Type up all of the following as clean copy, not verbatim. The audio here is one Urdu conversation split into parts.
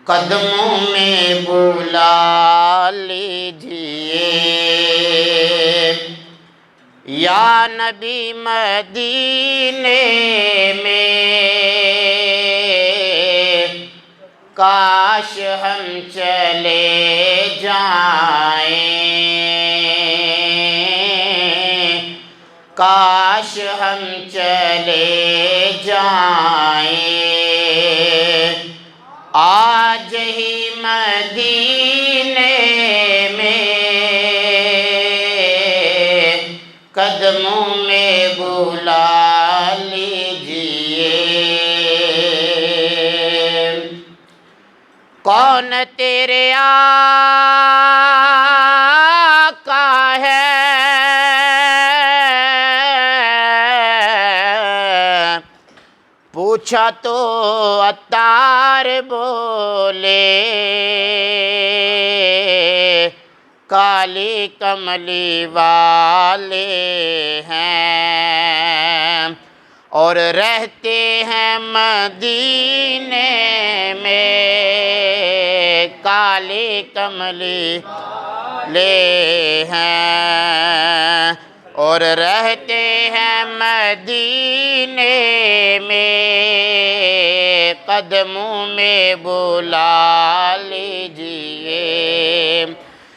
قدموں میں بلا لیجئے یا نبی مدینے میں کاش ہم چلے جائیں، کاش ہم چلے جائیں، آج ہی مدینے میں قدموں میں بلا لیجئے۔ کون تیرے آقا ہے پوچھا تو عطار بولے، کالی کملی والے ہیں اور رہتے ہیں مدینے میں، کالی کملی والے ہیں اور رہتے ہیں مدینے میں، قدموں میں بلا لیجئے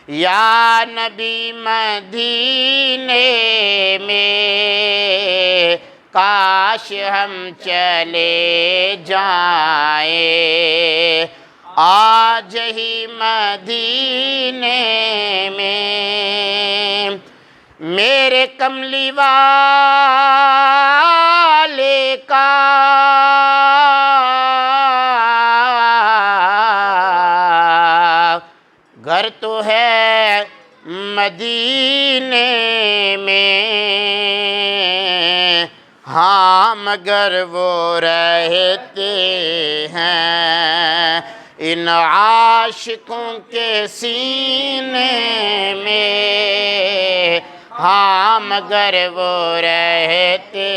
یا نبی مدینے میں کاش ہم چلے جائیں، آج ہی مدینے میں میرے کملی والے کا گھر تو ہے مدینے میں، ہاں مگر وہ رہتے ہیں ان عاشقوں کے سینے میں، ہاں مگر وہ رہتے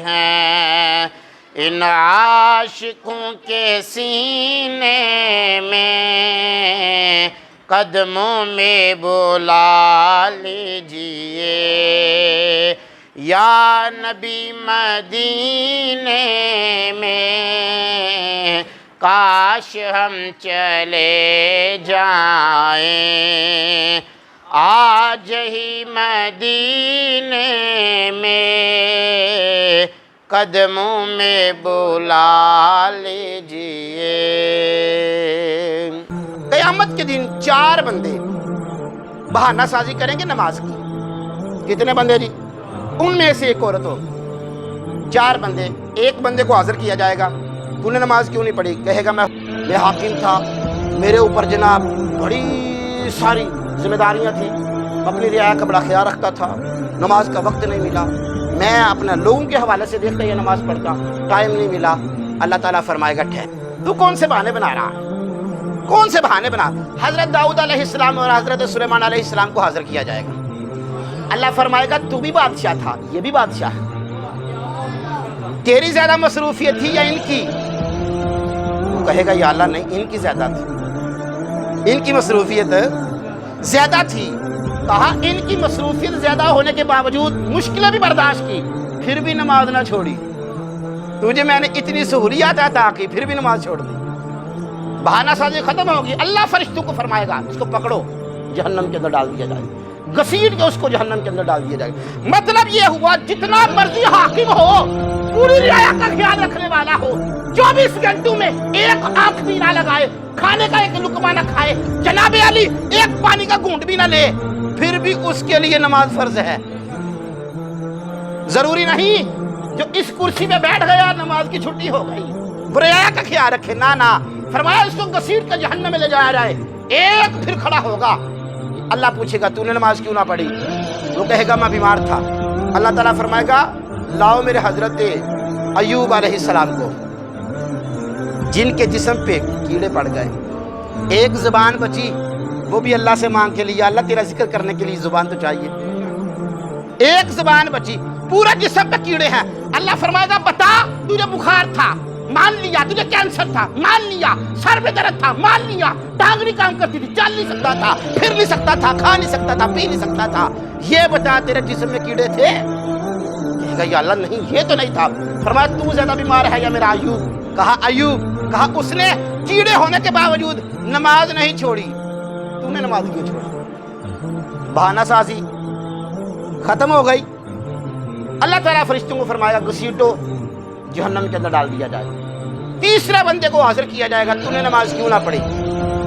ہیں ان عاشقوں کے سینے میں، قدموں میں بلا لیجئے یا نبی مدینے میں کاش ہم چلے جائیں، آج ہی مدینے میں قدموں میں بلا لیجئے۔ قیامت کے دن 4 بندے بہانہ سازی کریں گے نماز کی۔ کتنے بندے جی؟ ان میں سے ایک عورت ہو، 4 بندے، ایک بندے کو حاضر کیا جائے گا، تو نے نماز کیوں نہیں پڑھی؟ کہے گا میں حاکم تھا، میرے اوپر جناب بڑی ساری ذمہ داریاں تھیں، اپنی رعایا کا بڑا خیال رکھتا تھا، نماز کا وقت نہیں ملا، میں اپنا لوگوں کے حوالے سے دیکھتا یہ نماز پڑھتا، ٹائم نہیں ملا۔ اللہ تعالیٰ فرمائے گا ٹھہر، تو کون سے بہانے بنا رہا ہے؟ کون سے بہانے بنا؟ حضرت داؤد علیہ السلام اور حضرت سلیمان علیہ السلام کو حاضر کیا جائے گا، اللہ فرمائے گا تو بھی بادشاہ تھا، یہ بھی بادشاہ ہے، تیری زیادہ مصروفیت تھی یا ان کی؟ وہ کہے گا یا اللہ نہیں، ان کی زیادہ تھی، ان کی مصروفیت زیادہ تھی۔ کہا ان کی مصروفیت زیادہ ہونے کے باوجود مشکلیں بھی برداشت کی، پھر بھی نماز نہ چھوڑی، تجھے میں نے اتنی سہولیات عطا کی پھر بھی نماز چھوڑ دی۔ بہانہ سازی ختم ہوگی، اللہ فرشتوں کو فرمائے گا اس کو پکڑو، جہنم کے اندر ڈال دیا جائے، گھسیٹ کے اس کو جہنم کے اندر ڈال دیا جائے گا۔ مطلب یہ ہوا جتنا مرضی حاکم ہو، پوری رعایا کا خیال رکھنے والا ہو، 24 گھنٹوں میں ایک آنکھ بھی نہ لگائے، کھانے کا ایک لقمہ نہ کھائے، جناب علی ایک پانی کا گھونٹ بھی نہ لے، پھر بھی اس کے لیے نماز فرض ہے۔ ضروری نہیں جو اس کرسی پہ بیٹھ گیا نماز کی چھٹی ہو گئی، رعایا کا خیال رکھے، نہ فرمایا اس کو گھسیٹ کے جہنم میں لے جایا جائے، ایک پھر کھڑا ہوگا، اللہ پوچھے گا تو نے نماز کیوں نہ پڑھی؟ وہ کہے گا میں بیمار تھا، اللہ تعالیٰ فرمائے گا لاؤ میرے حضرت ایوب علیہ السلام کو، جن کے جسم پہ کیڑے پڑ گئے، ایک زبان بچی، وہ بھی اللہ سے مانگ کے لیے، اللہ تیرا ذکر کرنے کے لیے زبان تو چاہیے، ایک زبان بچی، پورا جسم پہ کیڑے ہیں، اللہ فرمائے گا بتا تجھے بخار تھا، مان لیا تجھے کینسر تھا، مان لیا سر میں درد تھا، مان لیا ٹانگ نہیں کام کرتی تھی، چل نہیں سکتا تھا، پھر نہیں سکتا تھا، کھا نہیں سکتا تھا، پی نہیں سکتا تھا، یہ بتا تیرے جسم میں کیڑے تھے؟ کہے گا یا اللہ نہیں، یہ تو نہیں تھا۔ فرمایا تو زیادہ بیمار ہے یا میرا ایوب؟ کہا ایوب۔ کہا اس نے کیڑے ہونے کے باوجود نماز نہیں چھوڑی، تو نے نماز کیوں چھوڑی؟ بہانہ سازی ختم ہو گئی۔ اللہ تعالیٰ فرشتوں کو فرمایا گھسیٹو جہنم کے اندر ڈال دیا جائے۔ تیسرا بندے کو حاضر کیا جائے گا، تو نے نماز کیوں نہ پڑھی؟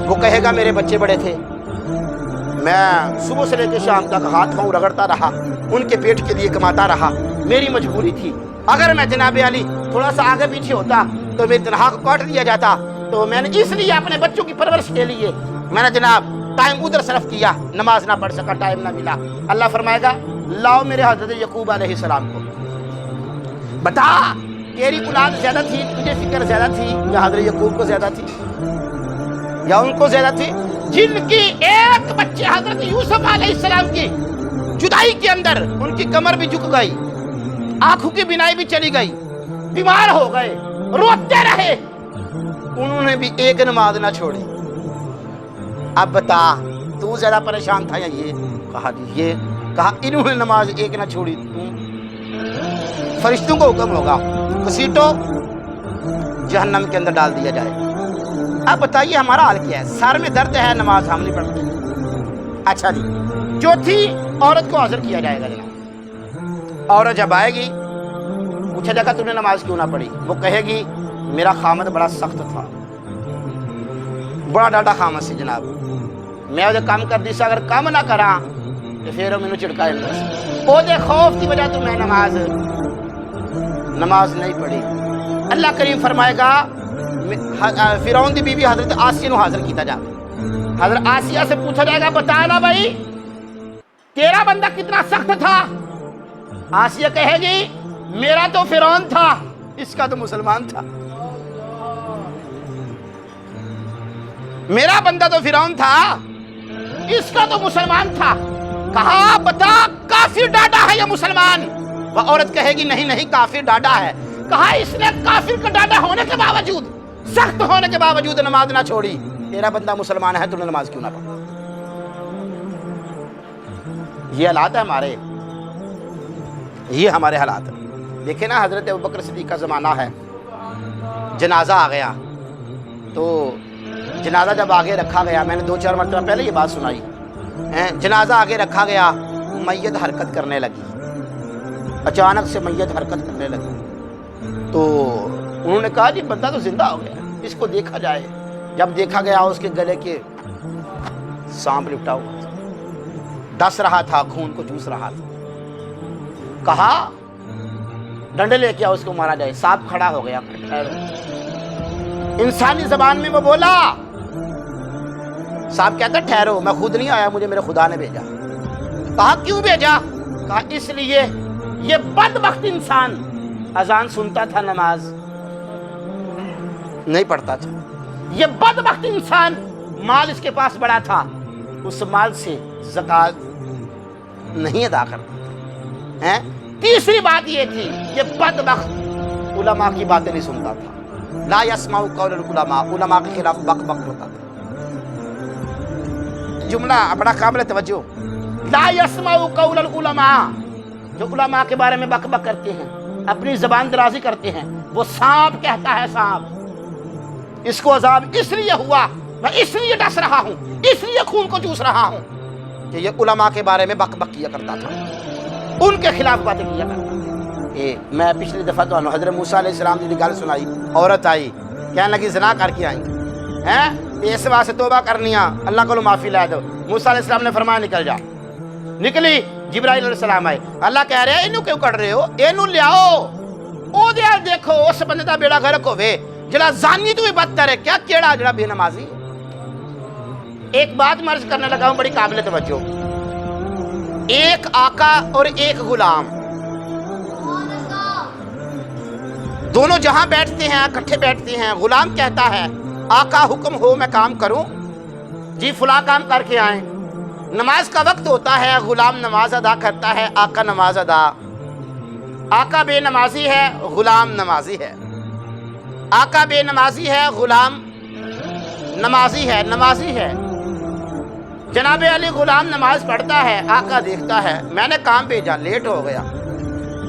وہ کہے گا میرے بچے بڑے تھے، میں صبح سے لے کے شام تک ہاتھ پاؤں رگڑتا رہا، ان کے پیٹ کے لیے کماتا رہا، میری مجبوری تھی۔ اگر میں جناب علی تھوڑا سا آگے پیچھے ہوتا تو میری تنخواہ کو کاٹ دیا جاتا، تو میں نے اس لیے اپنے بچوں کی پرورش کے لیے میں نے جناب ٹائم ادھر صرف کیا، نماز نہ پڑھ سکا، ٹائم نہ ملا۔ اللہ فرمائے گا لاؤ میرے حضرت یعقوب علیہ السلام کو، بتا تیری اولاد زیادہ تھی، تجھے فکر زیادہ تھی یا حضرت یعقوب کو زیادہ تھی یا ان کو زیادہ تھی؟ جن کی ایک بچے حضرت یوسف علیہ السلام کی جدائی کے اندر ان کی کمر بھی جھک گئی، آنکھوں کی بینائی بھی چلی گئی، بیمار ہو گئے، روتے رہے، انہوں نے بھی ایک نماز نہ چھوڑی۔ اب بتا تو زیادہ پریشان تھا یا یہ؟ کہا جی یہ۔ کہا انہوں نے نماز ایک نہ چھوڑی، فرشتوں کو حکم ہوگا گھسیٹو جہنم کے اندر ڈال دیا جائے۔ اب بتائیے ہمارا حال کیا ہے؟ سر میں درد ہے، نماز ہم نہیں پڑھتے۔ اچھا جی، چوتھی عورت کو حاضر کیا جائے گا جناب۔ عورت جب آئے گی پوچھا جائے گا تم نے نماز کیوں نہ پڑھی؟ وہ کہے گی میرا خامد بڑا سخت تھا، بڑا ڈاڈا خامد سی جناب، میں وہ کام کر دی سا، اگر کام نہ کرا تو پھر مینوں چڑکائے وہ دے خوف کی وجہ تو میں نماز نہیں پڑھی۔ اللہ کریم فرمائے گا فرعون دی بیوی حضرت آسیہ نو حاضر کیتا جا، حضرت آسیہ سے پوچھا جائے گا بتا نا بھائی تیرا بندہ کتنا سخت تھا؟ آسیہ کہے گی میرا تو فرعون تھا، اس کا تو مسلمان تھا، میرا بندہ تو فرعون تھا، اس کا تو مسلمان تھا۔ کہا بتا کافر ڈاڈا ہے یا مسلمان؟ وہ عورت کہے گی نہیں نہیں کافر ڈاڈا ہے۔ کہا اس نے کافر کا ڈاڈا ہونے کے باوجود، سخت ہونے کے باوجود نماز نہ چھوڑی، تیرا بندہ مسلمان ہے تو نے نماز کیوں نہ پڑھی؟ یہ حالات ہے ہمارے، یہ ہمارے حالات ہیں۔ دیکھیں نا حضرت ابوبکر صدیق کا زمانہ ہے، جنازہ آ گیا تو جنازہ جب آگے رکھا گیا، میں نے 2-4 مرتبہ پہلے یہ بات سنائی، جنازہ آگے رکھا گیا، میت حرکت کرنے لگی، اچانک سے میت حرکت کرنے لگی، تو انہوں نے کہا جی بندہ تو زندہ ہو گیا، اس کو دیکھا جائے۔ جب دیکھا گیا اس کے گلے کے سانپ لپٹا ہوا تھا، ڈس رہا تھا، خون کو چوس رہا تھا۔ کہا ڈنڈے لے کے اس کو مارا جائے، سانپ کھڑا ہو گیا، انسانی زبان میں وہ بولا، سانپ کہتا ٹھہرو میں خود نہیں آیا، مجھے میرے خدا نے بھیجا۔ کہا کیوں بھیجا؟ کہا اس لیے یہ بدبخت انسان اذان سنتا تھا، نماز نہیں پڑھتا تھا، یہ بدبخت انسان مال اس کے پاس بڑا تھا، اس مال سے زکات نہیں ادا کرتا تھا۔ تیسری بات یہ تھی یہ بدبخت علماء کی باتیں نہیں سنتا تھا، لا یسمع قول العلماء، علماء کے خلاف بک بک کرتا تھا۔ جملہ بڑا قابل توجہ، لا یسمع قول العلماء، جو علماء کے بارے میں بک بک کرتے ہیں، اپنی زبان درازی کرتے ہیں، وہ سانپ کہتا ہے سانپ، اس کو عذاب اس لیے ہوا، میں اس لیے ڈس رہا ہوں، اس لیے خون کو چوس رہا ہوں کہ یہ علماء کے بارے میں بک بک کیا کرتا تھا، ان کے خلاف باتیں کیا کرتا تھا۔ میں پچھلی دفعہ تو حضرت موسیٰ علیہ السلام کی گل سنائی، عورت آئی کہنے لگی زنا کر کے آئی ہیں، اس واسطے توبہ کرنی ہے، اللہ کو معافی لے دو۔ موسیٰ علیہ السلام نے فرمایا نکل جا، نکلی، جبرائیل علیہ السلام آئے، اللہ کہہ رہے ہیں انہوں کیوں کر رہے ہو، انہوں لیاؤ، او دیا دیکھو اس بندے دا بیڑا غرق ہوئے، جڑا زانی تو بھی بدتر ہے، کیا کیڑا جڑا بے نمازی۔ ایک بات مرض کرنے لگا ہوں بڑی قابل توجہ، ایک آقا اور ایک غلام، دونوں جہاں بیٹھتے ہیں اکٹھے بیٹھتے ہیں، غلام کہتا ہے آقا حکم ہو میں کام کروں، جی فلاں کام کر کے آئیں، نماز کا وقت ہوتا ہے، غلام نماز ادا کرتا ہے، آقا نماز ادا، آقا بے نمازی ہے، غلام نمازی ہے، آقا بے نمازی ہے، غلام نمازی ہے، نمازی ہے۔ جناب علی غلام نماز پڑھتا ہے، آقا دیکھتا ہے میں نے کام بھیجا، لیٹ ہو گیا،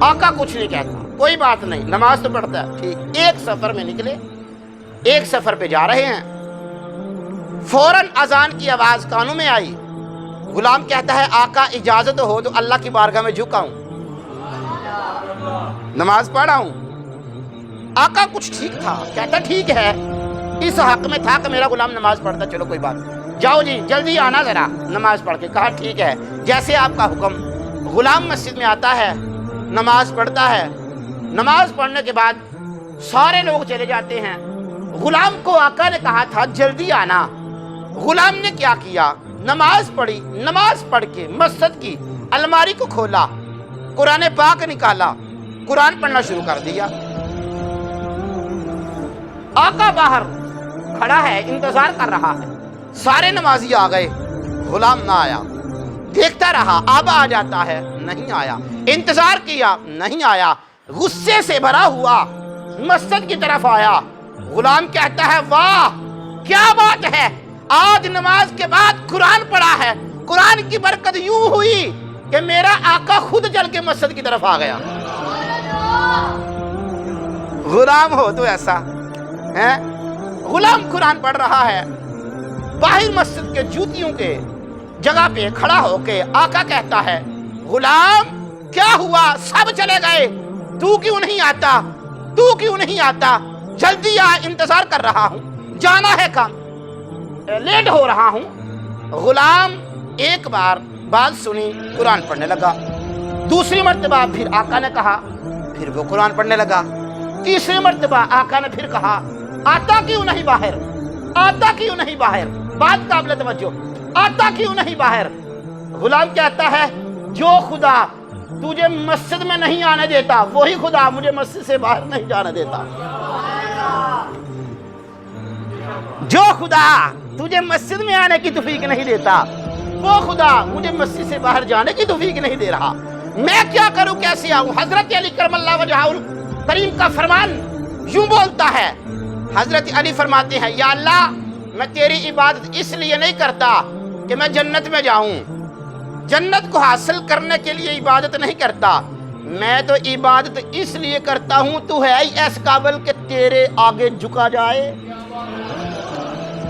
آقا کچھ نہیں کہتا، کوئی بات نہیں، نماز تو پڑھتا ہے، ٹھیک۔ ایک سفر میں نکلے، ایک سفر پہ جا رہے ہیں، فوراً اذان کی آواز کانوں میں آئی۔ غلام کہتا ہے آقا اجازت ہو تو اللہ کی بارگاہ میں جھکاؤں، نماز پڑھاؤں۔ آقا کچھ ٹھیک تھا، کہتا ٹھیک ہے، اس حق میں تھا کہ میرا غلام نماز پڑھتا، چلو کوئی بات، جاؤ جی جلدی آنا ذرا نماز پڑھ کے۔ کہا ٹھیک ہے، جیسے آپ کا حکم۔ غلام مسجد میں آتا ہے، نماز پڑھتا ہے، نماز پڑھنے کے بعد سارے لوگ چلے جاتے ہیں۔ غلام کو آقا نے کہا تھا جلدی آنا، غلام نے کیا کیا؟ نماز پڑھی، نماز پڑھ کے مسجد کی الماری کو کھولا، قرآن پاک نکالا، قرآن پڑھنا شروع کر دیا۔ آقا باہر کھڑا ہے، انتظار کر رہا ہے، سارے نمازی آ گئے، غلام نہ آیا، دیکھتا رہا، آبا آ جاتا ہے، نہیں آیا، انتظار کیا، نہیں آیا، غصے سے بھرا ہوا مسجد کی طرف آیا۔ غلام کہتا ہے واہ کیا بات ہے، آج نماز کے بعد قرآن پڑھا ہے، قرآن کی برکت یوں ہوئی کہ میرا آقا خود چل کے مسجد کی طرف آ گیا۔ غلام ہو تو ایسا ہے، غلام قرآن پڑھ رہا ہے، باہر مسجد کے جوتیوں کے جگہ پہ کھڑا ہو کے آقا کہتا ہے غلام کیا ہوا، سب چلے گئے، تو کیوں نہیں آتا، تو کیوں نہیں آتا، جلدی آ، انتظار کر رہا ہوں، جانا ہے کام، لیٹ ہو رہا ہوں۔ غلام ایک بار بات سنی، قرآن پڑھنے لگا، دوسری مرتبہ پھر آقا نے کہا، پھر وہ قرآن پڑھنے لگا، تیسری مرتبہ آقا نے پھر کہا آتا کیوں نہیں باہر، آتا کیوں نہیں باہر، بات قابل توجہ، آتا کیوں نہیں باہر۔ غلام کہتا ہے جو خدا تجھے مسجد میں نہیں آنے دیتا وہی خدا مجھے مسجد سے باہر نہیں جانے دیتا، جو خدا تجھے مسجد میں آنے کی توفیق نہیں دیتا وہ خدا مجھے مسجد سے باہر جانے کی توفیق نہیں دے رہا، میں کیا کروں، کیسے آؤں۔ حضرت علی کرم اللہ وجہہ کریم کا فرمان یوں بولتا ہے، حضرت علی فرماتے ہیں یا اللہ میں تیری عبادت اس لیے نہیں کرتا کہ میں جنت میں جاؤں، جنت کو حاصل کرنے کے لیے عبادت نہیں کرتا، میں تو عبادت اس لیے کرتا ہوں تو ہے ایس قابل کہ تیرے آگے جھکا جائے،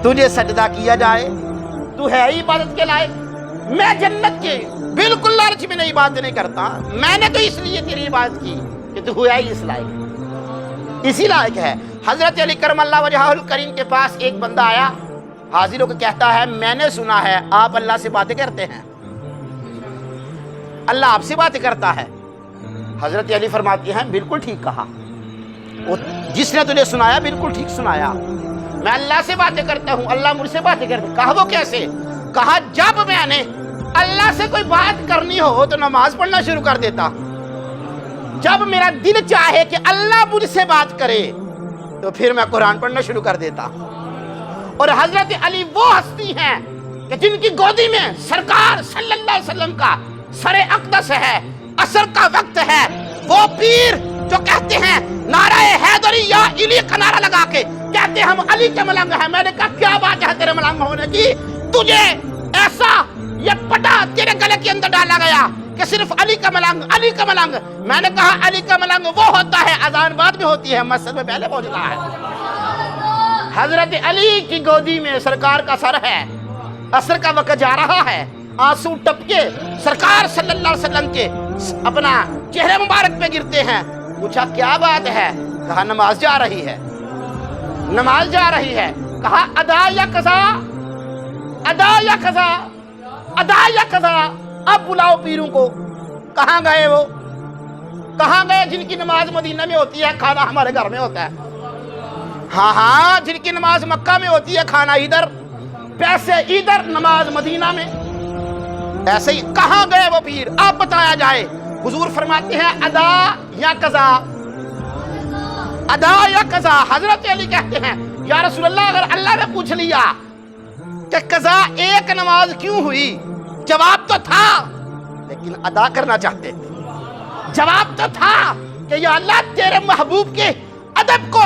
تجھے سجدہ کیا جائے، تو ہے عبادت کے لائق۔ میں جنت کے بالکل لالچ میں نہیں عبادت نہیں کرتا، میں نے تو اس لیے تیری عبادت کی کہ تو ہوا ہی اس لائق، اسی لائق ہے۔ حضرت علی کرم اللہ وجہہ الکریم کے پاس ایک بندہ آیا، حاضر ہو کے کہتا ہے میں نے سنا ہے آپ اللہ سے باتیں کرتے ہیں، اللہ آپ سے باتیں کرتا ہے۔ حضرت علی فرماتے ہیں بالکل ٹھیک کہا، جس نے تجھے سنایا بالکل ٹھیک سنایا، میں اللہ سے باتیں کرتا ہوں، اللہ مجھ سے باتیں کرتا ہے۔ کہا وہ کیسے؟ کہا جب میں نے اللہ سے کوئی بات کرنی ہو تو نماز پڑھنا شروع کر دیتا، جب میرا دل چاہے کہ اللہ مجھ سے بات کرے تو پھر میں قرآن پڑھنا شروع کر دیتا۔ اور حضرت علی وہ ہستی ہیں کہ جن کی گودی میں سرکار صلی اللہ علیہ وسلم کا سر اقدس ہے، عصر کا وقت ہے، وہ پیر جو کہتے ہیں نعرہ حیدری یا علی کا نعرہ لگا کے کہتے ہیں ہم علی کے ملنگ ہیں۔ میں نے کہا کیا بات ہے تیرے ملنگ ہونے کی، تجھے ایسا یہ پٹا تیرے گلے کے اندر ڈالا گیا کہ صرف علی کا ملنگ، علی کا ملنگ۔ میں نے کہا علی کا ملنگ وہ ہوتا ہے اذان بعد میں ہوتی ہے، مسجد میں پہلے پہنچتا ہے۔ حضرت علی کی گودی میں سرکار کا سر ہے، عصر کا وقت جا رہا ہے، آنسو ٹپکے سرکار صلی اللہ علیہ وسلم کے اپنا چہرے مبارک پہ گرتے ہیں۔ پوچھا کیا بات ہے؟ کہا نماز جا رہی ہے، نماز جا رہی ہے۔ کہا ادا یا قضا، ادا یا قضا، ادا یا قضا، اب بلاؤ پیروں کو۔ کہاں گئے وہ؟ کہاں گئے جن کی نماز مدینہ میں ہوتی ہے کھانا ہمارے گھر میں ہوتا ہے؟ ہاں ہاں، جن کی نماز مکہ میں ہوتی ہے کھانا ادھر، پیسے ادھر، نماز مدینہ میں۔ ایسے ہی کہاں گئے وہ پیر؟ آپ بتایا جائے۔ حضور فرماتے ہیں ادا یا قضا، ادا یا قضا۔ حضرت علی کہتے ہیں یا رسول اللہ اگر اللہ نے پوچھ لیا کہ قضا ایک نماز کیوں ہوئی، جواب تو تھا لیکن ادا کرنا چاہتے تھے، جواب تو تھا کہ یا اللہ تیرے محبوب کے ادب کو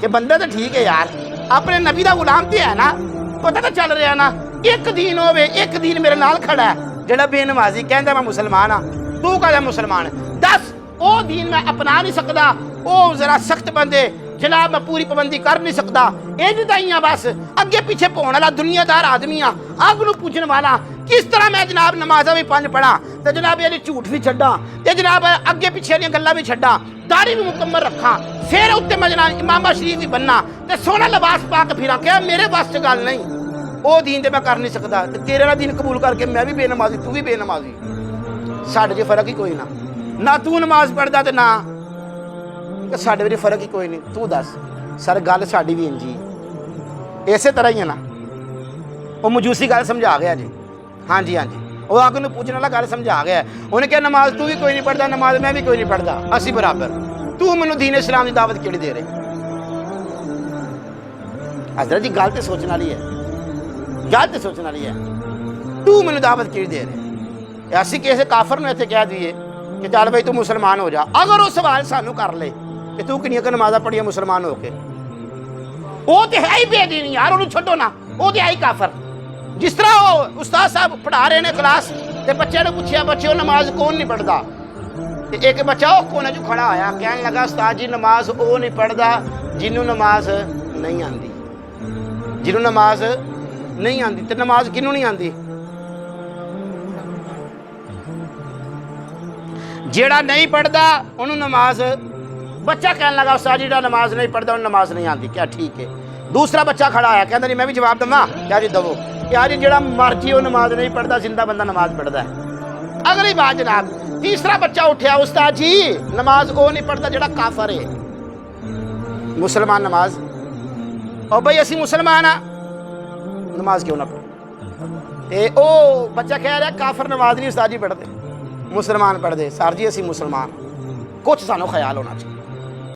ਕਿ ਬੰਦਾ ਤਾਂ ਠੀਕ ਹੈ ਯਾਰ, ਆਪਣੇ ਨਬੀ ਦਾ ਗੁਲਾਮ ਤੇ ਹੈ ਨਾ, ਪਤਾ ਤਾਂ ਚੱਲ ਰਿਹਾ ਨਾ। ਇੱਕ ਦੀਨ ਹੋਵੇ, ਇੱਕ ਦੀਨ ਮੇਰੇ ਨਾਲ ਖੜਾ ਹੈ, ਜਿਹੜਾ ਬੇਨਮਾਜ਼ੀ ਕਹਿੰਦਾ ਮੈਂ ਮੁਸਲਮਾਨ ਹਾਂ, ਤੂੰ ਕਹਿੰਦਾ ਮੁਸਲਮਾਨ, ਦੱਸ ਉਹ ਦੀਨ ਮੈਂ ਅਪਣਾ ਨਹੀਂ ਸਕਦਾ, ਉਹ ਜ਼ਰਾ ਸਖਤ ਬੰਦੇ ਜਨਾਬ ਮੈਂ ਪੂਰੀ ਪਾਬੰਦੀ ਕਰ ਨਹੀਂ ਸਕਦਾ। ਇਹ ਜਦਾਈਆਂ ਬਸ ਅੱਗੇ ਪਿੱਛੇ ਪਾਉਣ ਵਾਲਾ ਦੁਨੀਆਦਾਰ ਆਦਮੀ ਆ, ਅੱਗ ਨੂੰ ਪੁੱਛਣ ਵਾਲਾ। ਕਿਸ ਤਰ੍ਹਾਂ ਮੈਂ ਜਨਾਬ ਨਮਾਜ਼ਾਂ ਵੀ 5 ਪੜਾਂ ਤੇ ਜਨਾਬ ਇਹਦੇ ਝੂਠ ਵੀ ਛੱਡਾਂ ਤੇ ਜਨਾਬ ਅੱਗੇ ਪਿੱਛੇ ਦੀਆਂ ਗੱਲਾਂ ਵੀ ਛੱਡਾਂ, ਦਾੜੀ ਵੀ ਮੁਕੰਮਲ ਰੱਖਾਂ, ਫਿਰ ਉੱਤੇ ਮੈਂ ਜਨਾਬ ਇਮਾਮਾ ਸ਼ਰੀਫ ਵੀ ਬੰਨਾ ਤੇ ਸੋਹਣਾ ਲਿਬਾਸ ਪਾ ਕੇ ਫਿਰਾਂ, ਕਿ ਮੇਰੇ ਵਾਸਤੇ ਗੱਲ ਨਹੀਂ। ਉਹ ਦੀਨ ਤੇ ਮੈਂ ਕਰ ਨਹੀਂ ਸਕਦਾ ਤੇ ਤੇਰੇ ਨਾਲ ਦੀਨ ਕਬੂਲ ਕਰਕੇ ਮੈਂ ਵੀ ਬੇਨਮਾਜ਼ੀ, ਤੂੰ ਵੀ ਬੇਨਮਾਜ਼ੀ, ਸਾਡੇ 'ਚ ਫਰਕ ਹੀ ਕੋਈ ਨਾ ਤੂੰ ਨਮਾਜ਼ ਪੜ੍ਹਦਾ ਤੇ ਨਾ ਸਾਡੇ ਵਿੱਚ ਫਰਕ ਹੀ ਕੋਈ ਨਹੀਂ। ਤੂੰ ਦੱਸ ਸਰ, ਗੱਲ ਸਾਡੀ ਵੀ ਇੰਜੀ ਇਸੇ ਤਰ੍ਹਾਂ ਹੀ ਹੈ ਨਾ। ਉਹ ਮਜੂਸੀ ਗੱਲ ਸਮਝਾ ਗਿਆ ਜੀ, ਹਾਂਜੀ ਹਾਂਜੀ, ਉਹ ਅੱਗ ਨੂੰ ਪੁੱਛਣ ਵਾਲਾ ਗੱਲ ਸਮਝਾ ਗਿਆ। ਉਹਨੇ ਕਿਹਾ ਨਮਾਜ਼ ਤੂੰ ਵੀ ਕੋਈ ਨਹੀਂ ਪੜ੍ਹਦਾ, ਨਮਾਜ਼ ਮੈਂ ਵੀ ਕੋਈ ਨਹੀਂ ਪੜ੍ਹਦਾ, ਅਸੀਂ ਬਰਾਬਰ। ਤੂੰ ਮੈਨੂੰ ਦੀਨ ਇਸਲਾਮ ਦੀ ਦਾਵਤ ਕਿਹੜੀ ਦੇ ਰਹੇ? ਹਜ਼ਰਤ ਜੀ ਗੱਲ ਤੇ ਸੋਚਣ ਵਾਲੀ ਹੈ, ਗੱਲ ਤੇ ਸੋਚਣ ਵਾਲੀ ਹੈ। ਤੂੰ ਮੈਨੂੰ ਦਾਵਤ ਕਿਹੜੀ ਦੇ ਰਹੇ? ਅਸੀਂ ਕਿਸੇ ਕਾਫਰ ਨੂੰ ਇੱਥੇ ਕਹਿ ਦਈਏ ਕਿ ਚੱਲ ਬਈ ਤੂੰ ਮੁਸਲਮਾਨ ਹੋ ਜਾ, ਅਗਰ ਉਹ ਸਵਾਲ ਸਾਨੂੰ ਕਰ ਲੈ ਕਿ ਤੂੰ ਕਿੰਨੀਆਂ ਕੁ ਨਮਾਜ਼ਾਂ ਪੜ੍ਹੀਆਂ ਮੁਸਲਮਾਨ ਹੋ ਕੇ, ਉਹ ਤੇ ਹੈ ਹੀ ਬੇਦੀਨ ਯਾਰ, ਉਹਨੂੰ ਛੱਡੋ ਨਾ, ਉਹ ਤੇ ਹੈ ਹੀ ਕਾਫਰ। ਜਿਸ ਤਰ੍ਹਾਂ ਉਹ ਉਸਤਾਦ ਸਾਹਿਬ ਪੜ੍ਹਾ ਰਹੇ ਨੇ ਕਲਾਸ ਤੇ ਬੱਚਿਆਂ ਨੇ ਪੁੱਛਿਆ, ਬੱਚਿਓ ਨਮਾਜ਼ ਕੌਣ ਨਹੀਂ ਪੜ੍ਹਦਾ? ਤੇ ਇੱਕ ਬੱਚਾ ਉਹ ਕੋਨੇ 'ਚ ਖੜਾ ਹੋਇਆ, ਕਹਿਣ ਲੱਗਾ ਉਸਤਾਦ ਜੀ ਨਮਾਜ਼ ਉਹ ਨਹੀਂ ਪੜ੍ਹਦਾ ਜਿਹਨੂੰ ਨਮਾਜ਼ ਨਹੀਂ ਆਉਂਦੀ, ਜਿਹਨੂੰ ਨਮਾਜ਼ ਨਹੀਂ ਆਉਂਦੀ। ਤੇ ਨਮਾਜ਼ ਕਿਹਨੂੰ ਨਹੀਂ ਆਉਂਦੀ? ਜਿਹੜਾ ਨਹੀਂ ਪੜ੍ਹਦਾ ਉਹਨੂੰ ਨਮਾਜ਼। ਬੱਚਾ ਕਹਿਣ ਲੱਗਾ ਉਸਤਾਦ ਜੀ ਜਿਹੜਾ ਨਮਾਜ਼ ਨਹੀਂ ਪੜ੍ਹਦਾ ਉਹਨੂੰ ਨਮਾਜ਼ ਨਹੀਂ ਆਉਂਦੀ। ਕਿਆ ਠੀਕ ਹੈ। ਦੂਸਰਾ ਬੱਚਾ ਖੜਾ ਆਇਆ, ਕਹਿੰਦਾ ਨਹੀਂ ਮੈਂ ਵੀ ਜਵਾਬ ਦਵਾਂ। ਕਿਆ ਜੀ ਦਵੋ। ਕਿਆ ਜੀ ਜਿਹੜਾ ਮਰਜੀ ਉਹ ਨਮਾਜ਼ ਨਹੀਂ ਪੜ੍ਹਦਾ, ਜ਼ਿੰਦਾ ਬੰਦਾ ਨਮਾਜ਼ ਪੜ੍ਹਦਾ ਹੈ। ਅਗਲੀ ਬਾਤ ਜਨਾਬ, ਤੀਸਰਾ ਬੱਚਾ ਉੱਠਿਆ, ਉਸਤਾਦ ਜੀ ਨਮਾਜ਼ ਉਹ ਨਹੀਂ ਪੜ੍ਹਦਾ ਜਿਹੜਾ ਕਾਫਰ ਹੈ। ਮੁਸਲਮਾਨ ਨਮਾਜ਼, ਉਹ ਬਈ ਅਸੀਂ ਮੁਸਲਮਾਨ ਆ, ਨਮਾਜ਼ ਕਿਉਂ ਨਾ ਪੜ੍ਹੇ? ਤੇ ਉਹ ਬੱਚਾ ਕਹਿ ਰਿਹਾ ਕਾਫਰ ਨਮਾਜ਼ ਨਹੀਂ ਉਸਤਾਦ ਜੀ ਪੜ੍ਹਦੇ, ਮੁਸਲਮਾਨ ਪੜ੍ਹਦੇ। ਸਰ ਜੀ ਅਸੀਂ ਮੁਸਲਮਾਨ, ਕੁਛ ਸਾਨੂੰ ਖਿਆਲ ਹੋਣਾ ਚਾਹੀਦਾ।